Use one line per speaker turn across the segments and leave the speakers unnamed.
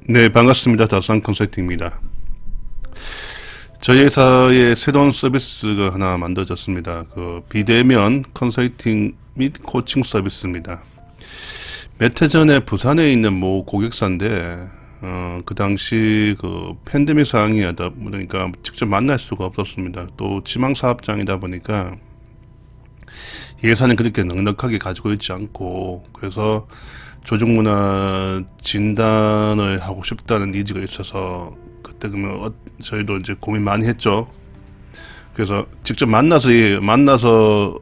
네, 반갑습니다. 다산 컨설팅입니다. 저희 회사에 새로운 서비스가 하나 만들어졌습니다. 비대면 컨설팅 및 코칭 서비스입니다. 몇 해 전에 부산에 있는 모 고객사인데, 그 당시 팬데믹 상황이다 보니까 직접 만날 수가 없었습니다. 또 지망사업장이다 보니까 예산을 그렇게 넉넉하게 가지고 있지 않고, 그래서 조직문화 진단을 하고 싶다는 니즈가 있어서 그때 그러면 저희도 이제 고민 많이 했죠. 그래서 직접 만나서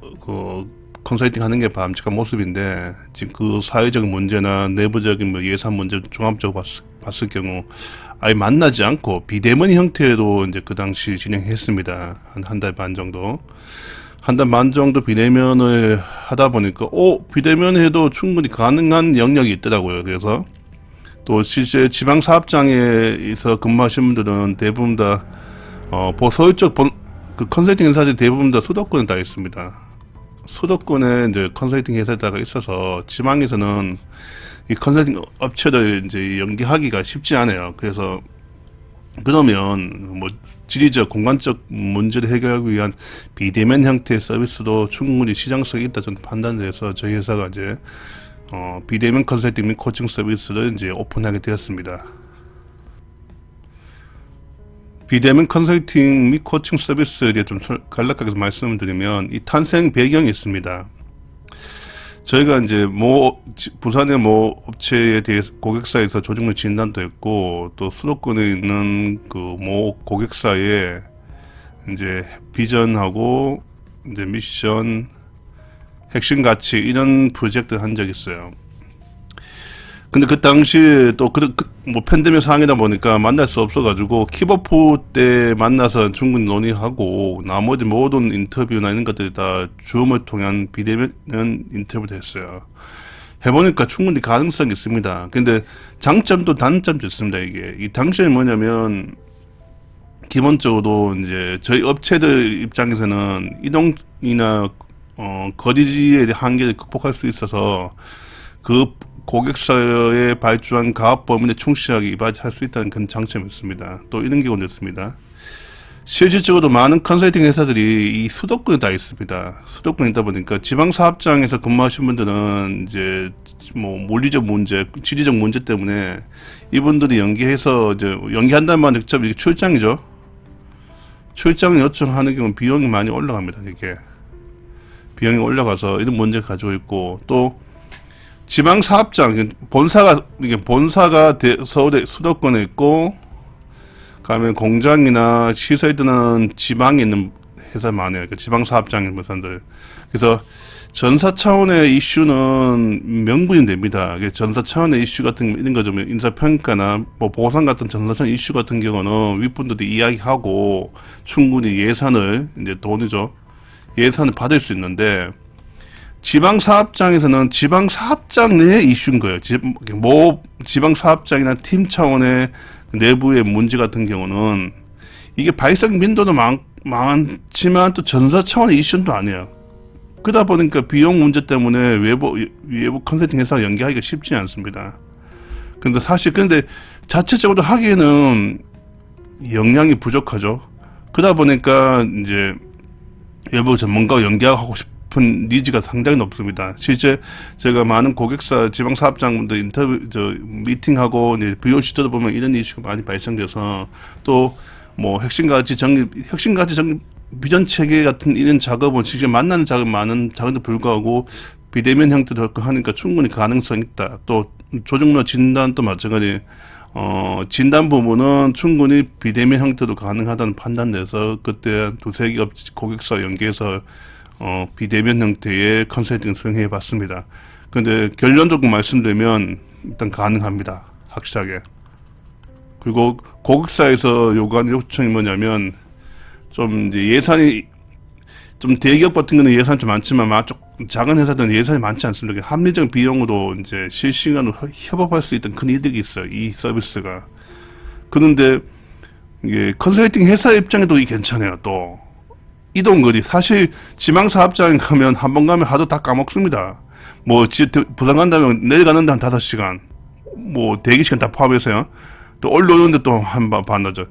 컨설팅 하는 게 바람직한 모습인데, 지금 그 사회적인 문제나 내부적인 예산 문제 종합적으로 봤을 경우 아예 만나지 않고 비대면 형태로 이제 그 당시 진행했습니다. 한 달 반 정도. 한 달 반 정도 비대면을 하다 보니까 비대면 해도 충분히 가능한 영역이 있더라고요. 그래서 또 실제 지방사업장에서 근무하시는 분들은 대부분 다 서울 쪽 그 컨설팅 회사들이 대부분 다 수도권에 다 있습니다. 수도권에 이제 컨설팅 회사가 있어서 지방에서는 이 컨설팅 업체를 이제 연계하기가 쉽지 않아요. 그래서 그러면 지리적 공간적 문제를 해결하기 위한 비대면 형태의 서비스도 충분히 시장성이 있다 저는 판단돼서 저희 회사가 이제 비대면 컨설팅 및 코칭 서비스를 이제 오픈하게 되었습니다. 비대면 컨설팅 및 코칭 서비스에 대해 좀 간략하게 말씀을 드리면 이 탄생 배경이 있습니다. 저희가 이제 부산의 업체에 대해서 고객사에서 조직물 진단도 했고, 또 수도권에 있는 고객사에 이제 비전하고 이제 미션, 핵심 가치 이런 프로젝트 한 적이 있어요. 근데 그 당시 또 팬데믹 상황이다 보니까 만날 수 없어가지고 킥오프 때 만나서 충분히 논의하고 나머지 모든 인터뷰나 이런 것들이 다 줌을 통한 비대면 인터뷰도 했어요. 해보니까 충분히 가능성이 있습니다. 근데 장점도 단점도 있습니다. 이 당시에 뭐냐면 기본적으로 이제 저희 업체들 입장에서는 이동이나 거리의 한계를 극복할 수 있어서 그 고객사에 발주한 가업 범위에 충실하게 이바지할 수 있다는 그런 장점이 있습니다. 또 이런 경우도 있습니다. 실질적으로 많은 컨설팅 회사들이 이 수도권에 다 있습니다. 수도권에 있다 보니까 지방사업장에서 근무하신 분들은 이제 물리적 문제, 지리적 문제 때문에 이분들이 연계해서 이제 연계한다는 말은 직접 이게 출장이죠. 출장 요청하는 경우는 비용이 많이 올라갑니다. 이게 비용이 올라가서 이런 문제를 가지고 있고, 또 지방사업장 본사가 서울의 수도권에 있고, 가면 공장이나 시설들은 지방에 있는 회사 많아요. 지방사업장 회사들. 그래서 전사 차원의 이슈는 명분이 됩니다. 전사 차원의 이슈 같은 이런 거 좀 인사평가나 보상 같은 전사 차원 이슈 같은 경우는 윗분들도 이야기하고 충분히 예산을 이제 돈이죠. 예산을 받을 수 있는데, 지방사업장에서는 지방사업장 내 이슈인 거예요. 지방사업장이나 팀 차원의 내부의 문제 같은 경우는 이게 발생 빈도도 많지만 또 전사 차원의 이슈는 또 아니에요. 그러다 보니까 비용 문제 때문에 외부 컨설팅 회사가 연계하기가 쉽지 않습니다. 근데 자체적으로 하기에는 역량이 부족하죠. 그러다 보니까 이제 외부 전문가와 연계하고 싶은 니즈가 상당히 높습니다. 실제 제가 많은 고객사 지방사업장분들 미팅하고 이제 VOC 들어보면 이런 이슈가 많이 발생돼서, 또 핵심가치 정립 비전 체계 같은 이런 작업은 실제 만나는 작업 많은 작업도 불구하고 비대면 형태로 하니까 충분히 가능성이 있다. 또 조직문화 진단도 마찬가지. 진단 부분은 충분히 비대면 형태로 가능하다는 판단돼서 그때 두세 개 고객사 연계해서 비대면 형태의 컨설팅 수행해 봤습니다. 근데 결론적으로 말씀드리면 일단 가능합니다. 확실하게. 그리고 고객사에서 요구하는 요청이 뭐냐면, 좀 이제 예산이 좀 대기업 같은 경우는 예산이 좀 많지만 작은 회사들은 예산이 많지 않습니다. 합리적 비용으로 이제 실시간으로 협업할 수 있던 큰 이득이 있어요. 이 서비스가. 그런데 이게 컨설팅 회사 입장에도 이게 괜찮아요. 또 이동거리, 사실 지방사업장에 가면 한 번 가면 하도 다 까먹습니다. 부산 간다면 내일 가는데 한 5시간, 뭐 대기 시간 다 포함해서요. 또 올라오는데 또 한 반 나죠.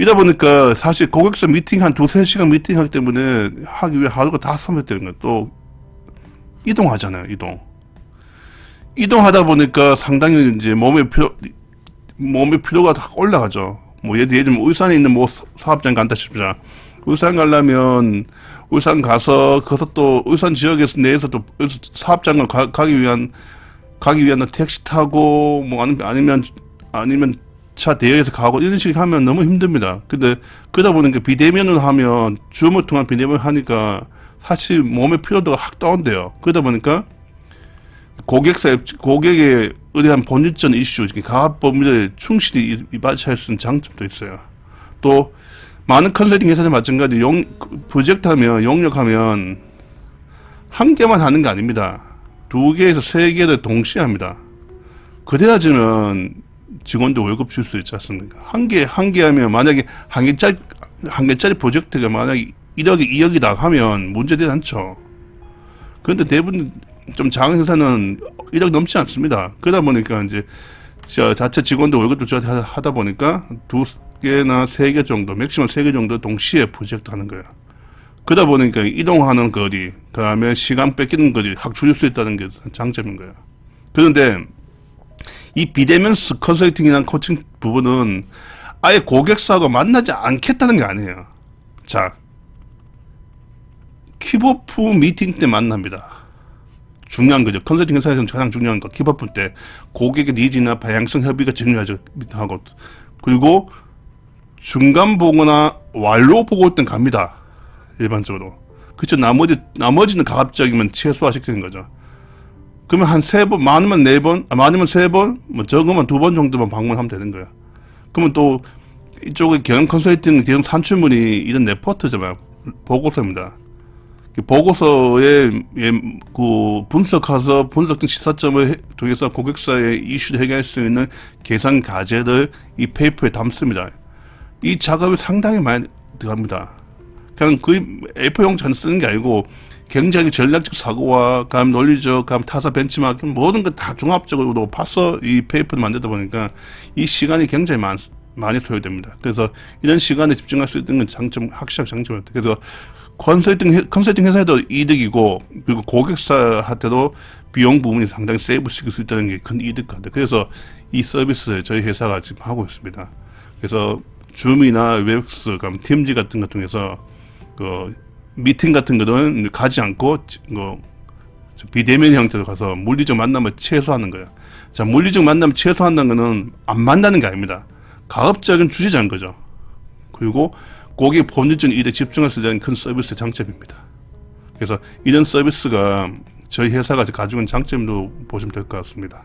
이다 보니까 사실 고객사 미팅 한 2-3시간 미팅하기 때문에 하기 위해 하루가 다 소모되는 거예요. 또 이동하잖아요. 이동하다 보니까 상당히 이제 몸의 피로가 다 올라가죠. 뭐 예를 들면 울산에 있는 뭐 사업장 간다 싶자. 울산 가려면 울산 가서 거기서 또 울산 지역에서 내에서 또 사업장을 가기 위한 택시 타고 뭐 아니면 차 대여해서 가고 이런 식으로 하면 너무 힘듭니다. 근데 그러다 보니까 비대면으로 하면 줌을 통한 비대면을 하니까 사실 몸의 피로도가 확 다운돼요. 그러다 보니까 고객에 의한 본질적 이슈, 가압 범위를 충실히 이바지할 수 있는 장점도 있어요. 또 많은 컨설팅 회사들 마찬가지 프로젝트 하면 용역하면 한 개만 하는 게 아닙니다. 2개에서 3개를 동시에 합니다. 그래야지만 직원도 월급 줄 수 있지 않습니까? 한 개 하면 만약에 한 개짜리 프로젝트가 만약에 1억이 2억이다 하면 문제되지 않죠. 그런데 대부분 좀 작은 회사는 1억 넘지 않습니다. 그러다 보니까 이제 자체 직원도 월급도 줘야 하다 보니까 2개나 3개 정도, 맥시멈 3개 정도 동시에 프로젝트 하는 거예요. 그러다 보니까 이동하는 거리, 그 다음에 시간 뺏기는 거리 확 줄일 수 있다는 게 장점인 거예요. 그런데 이 비대면 컨설팅이나 코칭 부분은 아예 고객사하고 만나지 않겠다는 게 아니에요. 자, 킥오프 미팅 때 만납니다. 중요한 거죠. 컨설팅 회사에서는 가장 중요한 거, 킥오프 때 고객의 니즈나 방향성 협의가 중요하죠. 하고 그리고 중간 보거나 완료 보고 때 갑니다. 일반적으로. 그쵸. 나머지는 가급적이면 최소화시키는 거죠. 그러면 한 3번, 많으면 4번, 많으면 3번, 뭐 적으면 2번 정도만 방문하면 되는 거예요. 그러면 또 이쪽에 경영 컨설팅 대응 산출물이 이런 레포트잖아요. 보고서입니다. 보고서에 그 분석된 시사점을 통해서 고객사의 이슈를 해결할 수 있는 계산 과제를 이 페이퍼에 담습니다. 이 작업이 상당히 많이 들어갑니다. 그냥 거의 A4 용지만 쓰는 게 아니고 굉장히 전략적 사고와 감 논리적 감 타사 벤치마킹 모든 것 다 종합적으로 봐서 이 페이퍼를 만들다 보니까 이 시간이 굉장히 많이 소요됩니다. 그래서 이런 시간에 집중할 수 있는 건 확실한 장점입니다. 그래서 컨설팅 회사에도 이득이고 그리고 고객사한테도 비용 부분이 상당히 세이브 시킬 수 있다는 게 큰 이득 같아요. 그래서 이 서비스를 저희 회사가 지금 하고 있습니다. 그래서 줌이나 웹스, 팀즈 같은 거 통해서 그 미팅 같은 거는 가지 않고 비대면 형태로 가서 물리적 만남을 최소화하는 거예요. 자, 물리적 만남을 최소화한다는 거는 안 만나는 게 아닙니다. 가급적인 주제자인 거죠. 그리고 고객 본질적인 일에 집중할 수 있는 큰 서비스의 장점입니다. 그래서 이런 서비스가 저희 회사가 가지고 있는 장점으로 보시면 될 것 같습니다.